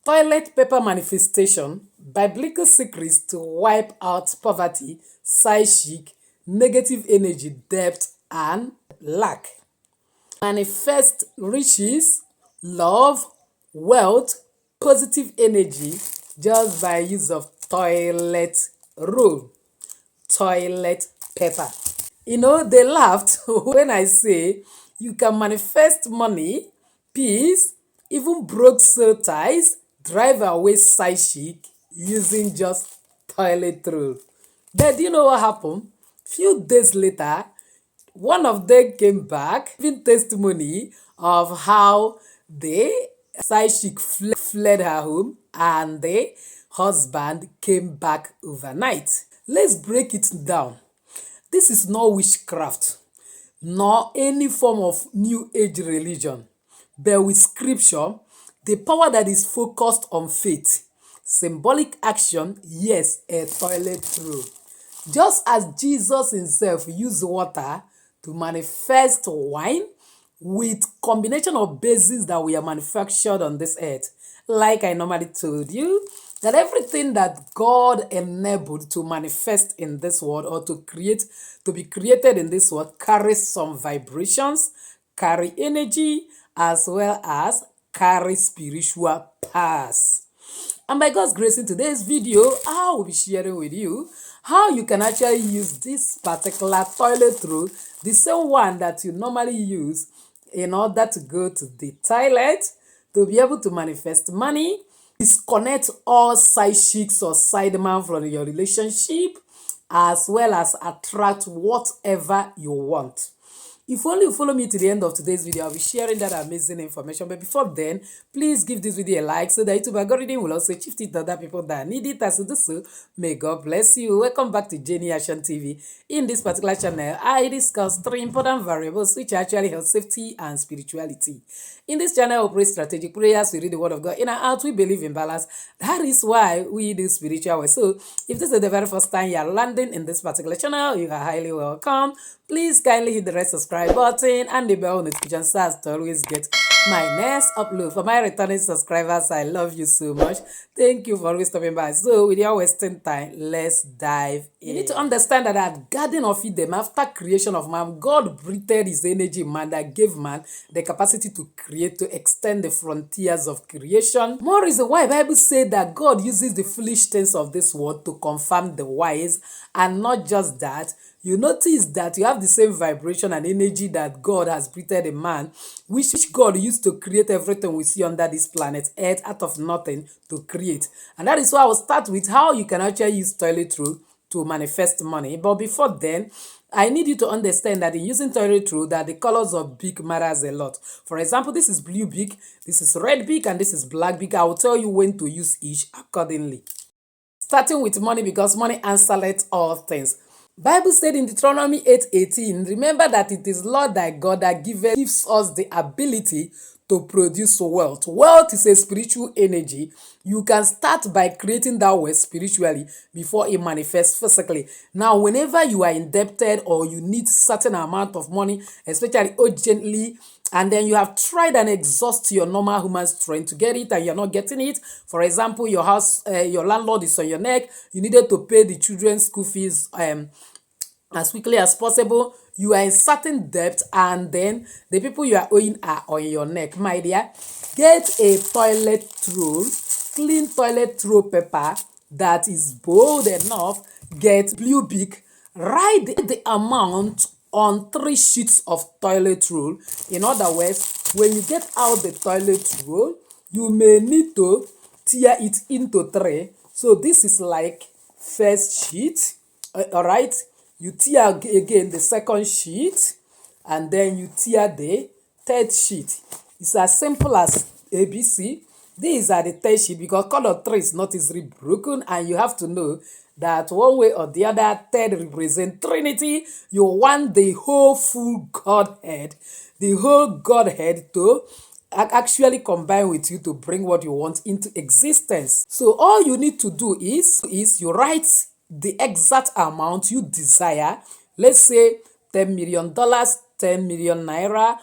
Toilet paper manifestation, biblical secrets to wipe out poverty, side chic, negative energy, debt, and lack. Manifest riches, love, wealth, positive energy just by use of toilet roll, toilet paper. They laughed when I say you can manifest money, peace, even broke soul ties, drive away side chic using just toilet roll. But do you know what happened? Few days later, one of them came back, giving testimony of how the side chick fled her home and the husband came back overnight. Let's break it down. This is not witchcraft, nor any form of new age religion, but with scripture, the power that is focused on faith, symbolic action, yes, a toilet roll. Just as Jesus himself used water to manifest wine with combination of bases that we are manufactured on this earth, like I normally told you, that everything that God enabled to manifest in this world or to be created in this world carries some vibrations, carry energy, as well as carry spiritual powers. And by God's grace, in today's video, I will be sharing with you how you can actually use this particular toilet roll, the same one that you normally use in order to go to the toilet, to be able to manifest money, disconnect all side chicks or side man from your relationship, as well as attract whatever you want. If only you follow me to the end of today's video, I'll be sharing that amazing information. But before then, please give this video a like so that YouTube algorithm will also shift it to other people that need it. As you do so, may God bless you. Welcome back to Jenny Action TV. In this particular channel, I discuss 3 important variables which actually help safety and spirituality. In this channel, we pray strategic prayers, we read the word of God in and out, we believe in balance. That is why we do spiritual work. So, if this is the very first time you are landing in this particular channel, you are highly welcome. Please kindly hit the red subscribe button and the bell notification so as to always get my next upload. For my returning subscribers, I love you so much. Thank you for always stopping by. So, without wasting time, let's dive in. You need to understand that at Garden of Eden, after creation of man, God breathed his energy in man that gave man the capacity to create, to extend the frontiers of creation. More reason why the Bible says that God uses the foolish things of this world to confirm the wise, and not just that. You notice that you have the same vibration and energy that God has breathed in man, which God used to create everything we see under this planet Earth out of nothing to create. And that is why I will start with how you can actually use toilet roll to manifest money. But before then, I need you to understand that in using toilet roll, that the colors of beak matters a lot. For example, this is blue beak, this is red beak, and this is black beak. I will tell you when to use each accordingly. Starting with money, because money answereth all things. Bible said in Deuteronomy 8:18, remember that it is Lord thy God that gives us the ability to produce wealth. Wealth is a spiritual energy. You can start by creating that wealth spiritually before it manifests physically. Now, whenever you are indebted or you need certain amount of money, especially urgently, and then you have tried and exhaust your normal human strength to get it and you're not getting it. For example, your house, your landlord is on your neck. You needed to pay the children's school fees as quickly as possible. You are in certain debt, and then the people you are owing are on your neck. My dear, get a toilet roll, clean toilet roll paper that is bold enough. Get blue beak, write the amount on 3 sheets of toilet roll. In other words, when you get out the toilet roll, you may need to tear it into 3. So this is like first sheet, all right? You tear again the second sheet, and then you tear the third sheet. It's as simple as ABC. These are the third sheet because color 3 is not easily broken, and you have to know that one way or the other, third represents Trinity. You want the whole full Godhead, to actually combine with you to bring what you want into existence. So all you need to do is you write the exact amount you desire. Let's say $10 million, 10 million naira,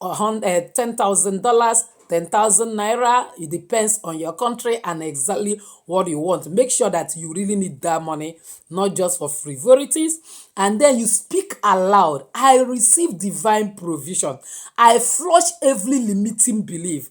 $10,000, 10,000 naira. It depends on your country and exactly what you want. Make sure that you really need that money, not just for frivolities. And then you speak aloud. I receive divine provision. I flush every limiting belief.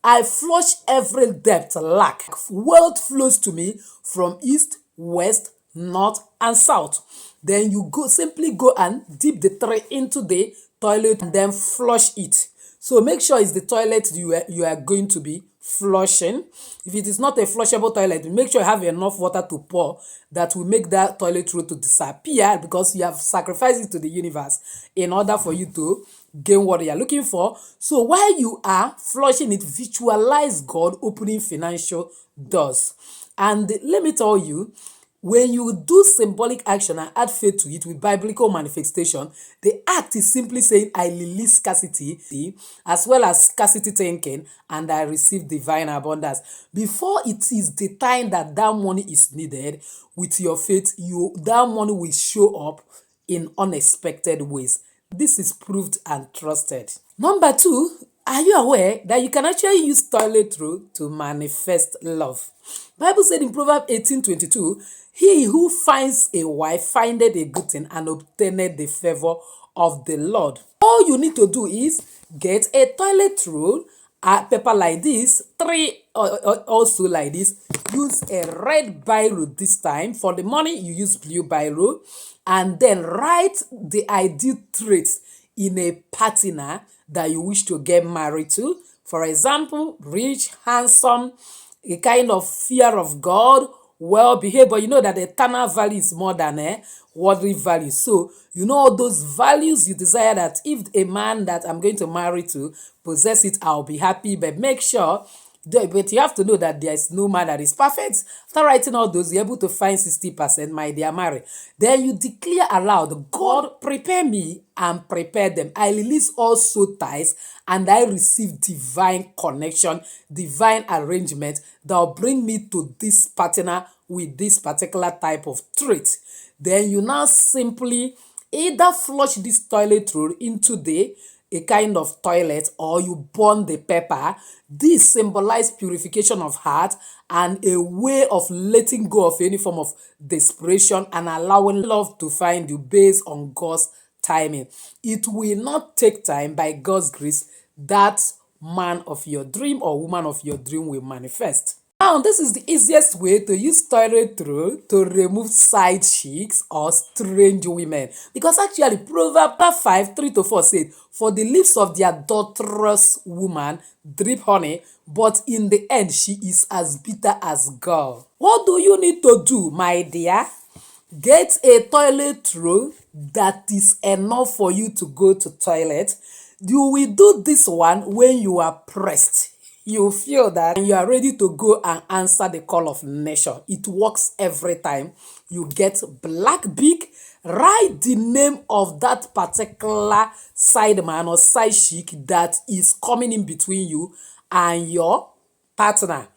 I flush every debt, lack. Wealth flows to me from east, west, north, and south. Then you simply go and dip the tray into the toilet and then flush it. So make sure it's the toilet you are going to be flushing. If it is not a flushable toilet, make sure you have enough water to pour that will make that toilet roll to disappear, because you have sacrificed it to the universe in order for you to gain what you are looking for. So while you are flushing it, visualize God opening financial doors. And let me tell you, when you do symbolic action and add faith to it with biblical manifestation, the act is simply saying, I release scarcity as well as scarcity thinking, and I receive divine abundance. Before it is the time that money is needed, with your faith, that money will show up in unexpected ways. This is proved and trusted. Number 2, are you aware that you can actually use toilet roll to manifest love? Bible said in Proverbs 18:22, he who finds a wife findeth a good thing and obtaineth the favor of the Lord. All you need to do is get a toilet roll, a paper like this, 3 also like this. Use a red biro this time. For the money, you use blue biro, and then write the ideal traits in a partner that you wish to get married to. For example, rich, handsome, a kind of fear of God, well-behaved, but you know that the eternal value is more than worldly value. So, you know all those values you desire, that if a man that I'm going to marry to possess it, I'll be happy. But make sure, but you have to know that there is no man that is perfect. After writing all those, you're able to find 60%, my dear Mary. Then you declare aloud, God, prepare me and prepare them. I release all soul ties and I receive divine connection, divine arrangement that will bring me to this partner with this particular type of trait. Then you now simply either flush this toilet roll into a kind of toilet, or you burn the pepper. This symbolizes purification of heart and a way of letting go of any form of desperation and allowing love to find you based on God's timing. It will not take time. By God's grace, that man of your dream or woman of your dream will manifest. Now, this is the easiest way to use toilet roll to remove side chicks or strange women. Because actually, Proverbs 5:3-4 said, for the lips of the adulterous woman drip honey, but in the end she is as bitter as gall. What do you need to do, my dear? Get a toilet roll that is enough for you to go to toilet. You will do this one when you are pressed. You feel that you are ready to go and answer the call of nation. It works every time. You get black beak, write the name of that particular side man or side chick that is coming in between you and your partner.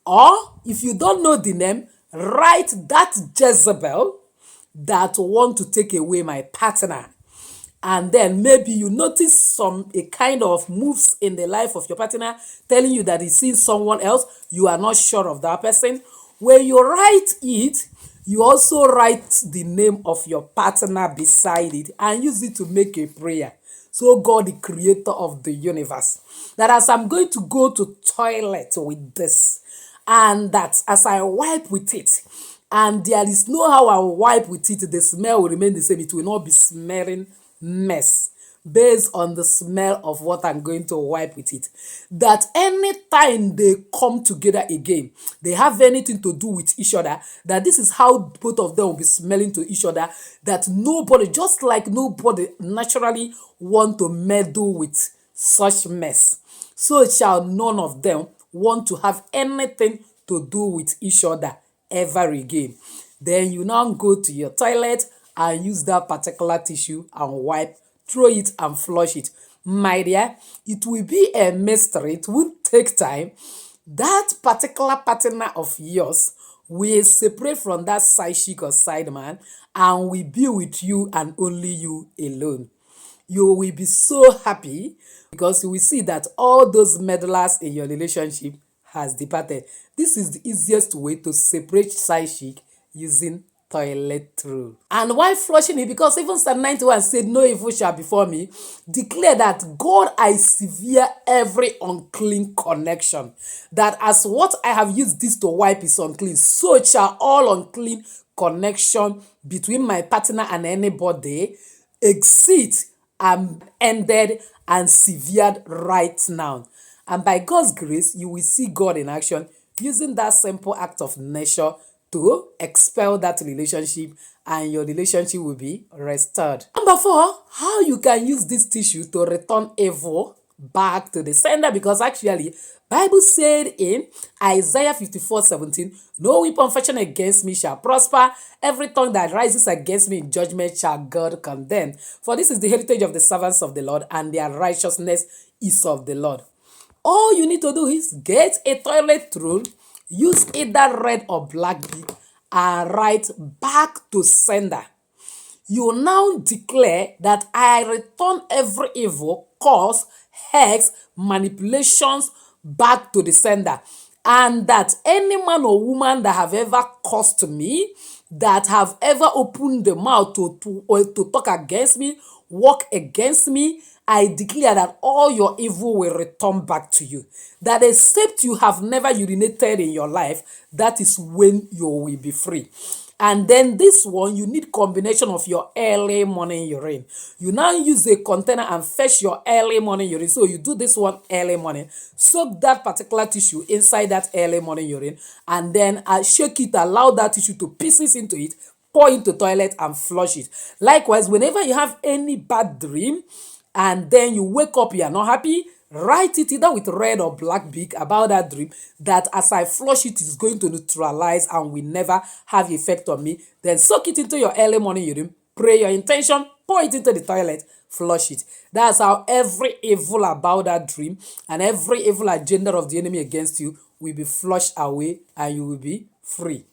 Or if you don't know the name, write that Jezebel that want to take away my partner. And then maybe you notice a kind of moves in the life of your partner telling you that he's seeing someone else. You are not sure of that person. When you write it, you also write the name of your partner beside it and use it to make a prayer. So God, the creator of the universe, that as I'm going to go to toilet with this, and that as I wipe with it, and there is no how I will wipe with it, the smell will remain the same. It will not be smelling mess based on the smell of what I'm going to wipe with it. That anytime they come together again, they have anything to do with each other, that this is how both of them will be smelling to each other, that nobody, just like nobody naturally want to meddle with such mess, so shall none of them want to have anything to do with each other ever again. Then you now go to your toilet and use that particular tissue and wipe, throw it and flush it. My dear, it will be a mystery. It won't take time. That particular partner of yours will separate from that side chick or side man and will be with you and only you alone. you will be so happy because you will see that all those meddlers in your relationship has departed. This is the easiest way to separate side chick using toilet roll. And why flushing it? Because even Psalm 91 said, no evil shall befall me. Declare that God, I sever every unclean connection. That as what I have used this to wipe is unclean, so shall all unclean connection between my partner and anybody exit and ended and severed right now. And by God's grace, you will see God in action using that simple act of nature to expel that relationship, and your relationship will be restored. Number 4, how you can use this tissue to return evil back to the sender, because actually Bible said in Isaiah 54:17, no weapon fashioned against me shall prosper, every tongue that rises against me in judgment shall God condemn. For this is the heritage of the servants of the Lord, and their righteousness is of the Lord. All you need to do is get a toilet roll, use either red or black bead, and write back to sender. You now declare that I return every evil, cause, hex, manipulations back to the sender. And that any man or woman that have ever cursed me, that have ever opened the mouth to talk against me, work against me, I declare that all your evil will return back to you. That except you have never urinated in your life, that is when you will be free. And then this one, you need combination of your early morning urine. You now use a container and fetch your early morning urine. So you do this one early morning. Soak that particular tissue inside that early morning urine. And then shake it, allow that tissue to pieces into it. Pour into toilet and flush it. Likewise, whenever you have any bad dream, and then you wake up, you are not happy, write it either with red or black beak about that dream, that as I flush it is going to neutralize and will never have effect on me. Then soak it into your early morning urine, pray your intention, pour it into the toilet, flush it. That's how every evil about that dream and every evil agenda of the enemy against you will be flushed away and you will be free.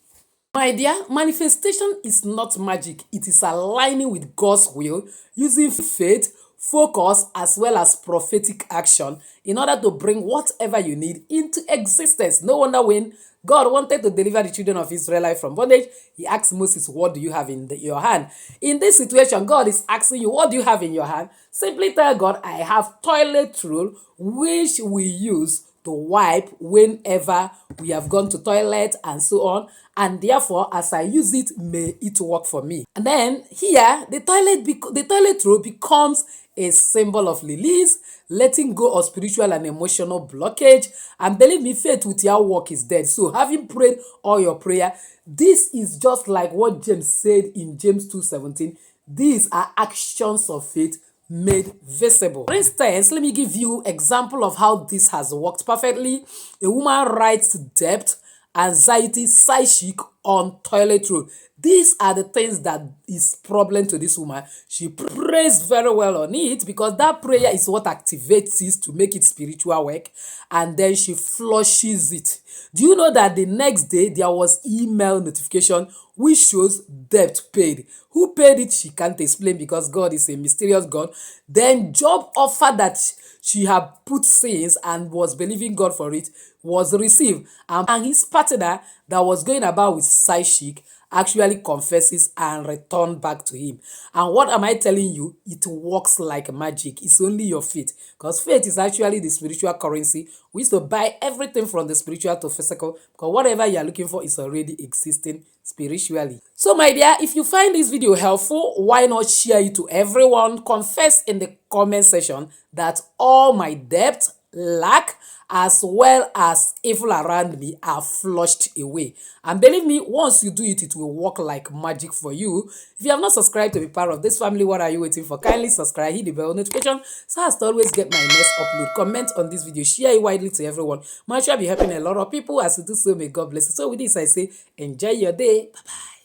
My dear, manifestation is not magic. It is aligning with God's will, using faith, focus, as well as prophetic action in order to bring whatever you need into existence. No wonder when God wanted to deliver the children of Israel from bondage, he asked Moses, what do you have in your hand? In this situation, God is asking you, what do you have in your hand? Simply tell God, I have toilet roll, which we use to wipe whenever we have gone to toilet and so on, and therefore as I use it, may it work for me. And then here the toilet roll becomes a symbol of release, letting go of spiritual and emotional blockage. And believe me, faith without work is dead. So having prayed all your prayer, this is just like what James said in James 2:17. These are actions of faith made visible. For instance, let me give you example of how this has worked perfectly. A woman writes debt, anxiety, side chick on toilet roll. These are the things that is problem to this woman. She prays very well on it because that prayer is what activates it to make it spiritual work, and then she flushes it. Do you know that the next day there was email notification which shows debt paid? Who paid it? She can't explain because God is a mysterious God. Then job offer that she had put sins and was believing God for it was received, and his partner that was going about with side chick actually confesses and return back to him. And what am I telling you? It works like magic. It's only your faith, because faith is actually the spiritual currency. We used to buy everything from the spiritual to physical, because whatever you are looking for is already existing spiritually. So my dear, if you find this video helpful, why not share it to everyone? Confess in the comment section that all my debt, lack, as well as evil around me are flushed away. And believe me, once you do it, it will work like magic for you. If you have not subscribed to be part of this family, what are you waiting for? Kindly subscribe, hit the bell notification so as to always get my next upload. Comment on this video, share it widely to everyone. Might sure be helping a lot of people. As you do so, may God bless you. So with this, I say, enjoy your day. Bye-bye.